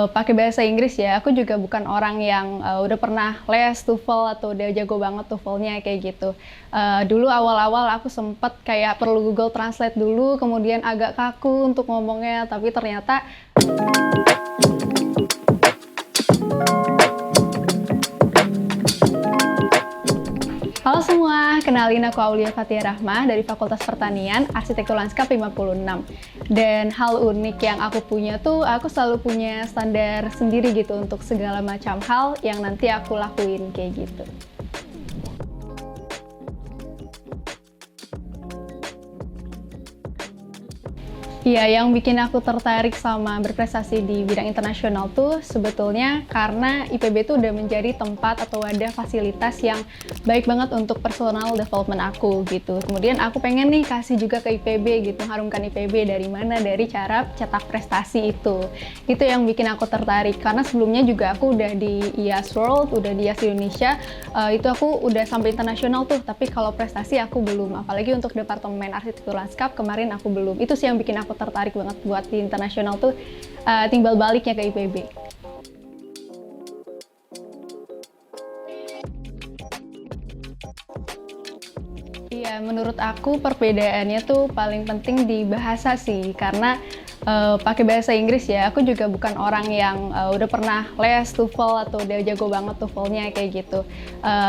pakai bahasa Inggris ya. Aku juga bukan orang yang udah pernah les TOEFL atau udah jago banget TOEFL-nya kayak gitu. Dulu awal-awal aku sempet kayak perlu Google Translate dulu, kemudian agak kaku untuk ngomongnya, tapi ternyata halo semua, kenalin aku Aulia Fathia Rahmah dari Fakultas Pertanian, Arsitektur Lanskap 56. Dan hal unik yang aku punya tuh, aku selalu punya standar sendiri gitu untuk segala macam hal yang nanti aku lakuin kayak gitu. Iya, yang bikin aku tertarik sama berprestasi di bidang internasional tuh sebetulnya karena IPB tuh udah menjadi tempat atau wadah fasilitas yang baik banget untuk personal development aku gitu. Kemudian aku pengen nih kasih juga ke IPB gitu, mengharumkan IPB dari mana? Dari cara cetak prestasi itu. Itu yang bikin aku tertarik karena sebelumnya juga aku udah di IAS World, udah di IAS Indonesia, itu aku udah sampai internasional tuh, tapi kalau prestasi aku belum. Apalagi untuk Departemen Arsitektur Lanskap kemarin aku belum. Itu sih yang bikin aku tertarik banget buat di internasional tuh, timbal baliknya ke IPB. Iya, menurut aku perbedaannya tuh paling penting di bahasa sih, karena pakai bahasa Inggris ya. Aku juga bukan orang yang udah pernah les TOEFL atau udah jago banget TOEFL-nya kayak gitu.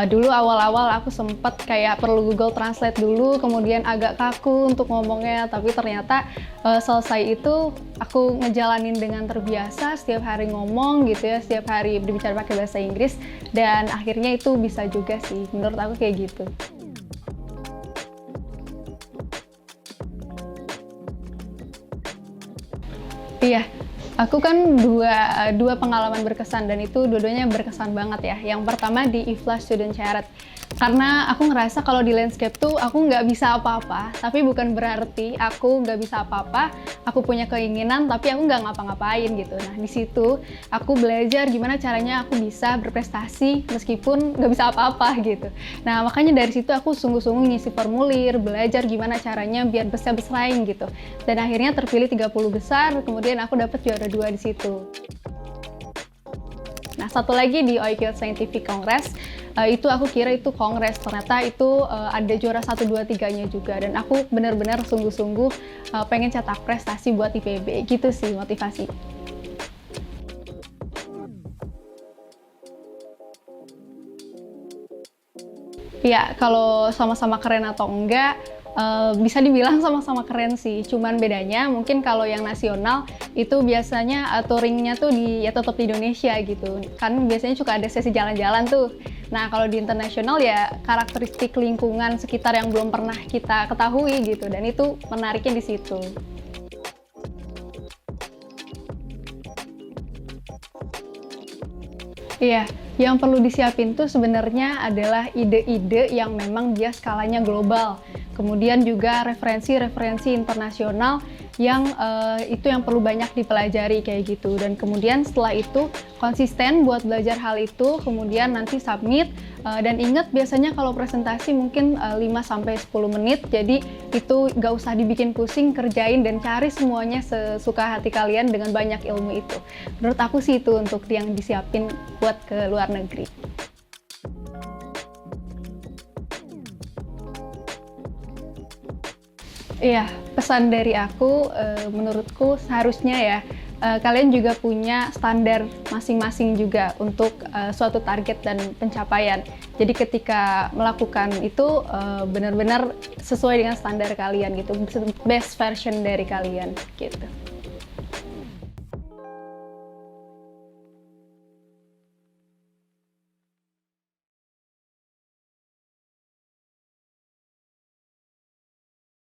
Dulu awal-awal aku sempet kayak perlu Google Translate dulu, kemudian agak kaku untuk ngomongnya, tapi ternyata selesai itu aku ngejalanin dengan terbiasa, setiap hari ngomong gitu ya, setiap hari berbicara pakai bahasa Inggris, dan akhirnya itu bisa juga sih, menurut aku kayak gitu. Iya, aku kan dua pengalaman berkesan dan itu dua-duanya berkesan banget ya. Yang pertama di IFLA Student Charity. Karena aku ngerasa kalau di landscape tuh aku nggak bisa apa-apa, tapi bukan berarti aku nggak bisa apa-apa, aku punya keinginan tapi aku nggak ngapa-ngapain gitu. Nah di situ aku belajar gimana caranya aku bisa berprestasi meskipun nggak bisa apa-apa gitu. Nah makanya dari situ aku sungguh-sungguh ngisi formulir, belajar gimana caranya biar bisa bersaing gitu. Dan akhirnya terpilih 30 besar, kemudian aku dapat juara 2 di situ. Nah, satu lagi di OIQ Scientific Congress, itu aku kira itu kongres, ternyata itu ada juara 1, 2, 3-nya juga, dan aku benar-benar sungguh-sungguh pengen cetak prestasi buat IPB, gitu sih motivasi. Ya, kalau sama-sama keren atau enggak, bisa dibilang sama-sama keren sih. Cuman bedanya mungkin kalau yang nasional itu biasanya touring-nya tuh ya tetap di Indonesia gitu. Kan biasanya suka ada sesi jalan-jalan tuh. Nah, kalau di internasional ya karakteristik lingkungan sekitar yang belum pernah kita ketahui gitu. Dan itu menariknya di situ. Iya, yang perlu disiapin tuh sebenarnya adalah ide-ide yang memang dia skalanya global. Kemudian juga referensi-referensi internasional yang itu yang perlu banyak dipelajari kayak gitu. Dan kemudian setelah itu konsisten buat belajar hal itu, kemudian nanti submit. Dan ingat biasanya kalau presentasi mungkin 5-10 menit, jadi itu nggak usah dibikin pusing, kerjain dan cari semuanya sesuka hati kalian dengan banyak ilmu itu. Menurut aku sih itu untuk yang disiapin buat ke luar negeri. Iya, pesan dari aku, menurutku seharusnya ya, kalian juga punya standar masing-masing juga untuk suatu target dan pencapaian. Jadi ketika melakukan itu, benar-benar sesuai dengan standar kalian gitu, best version dari kalian gitu.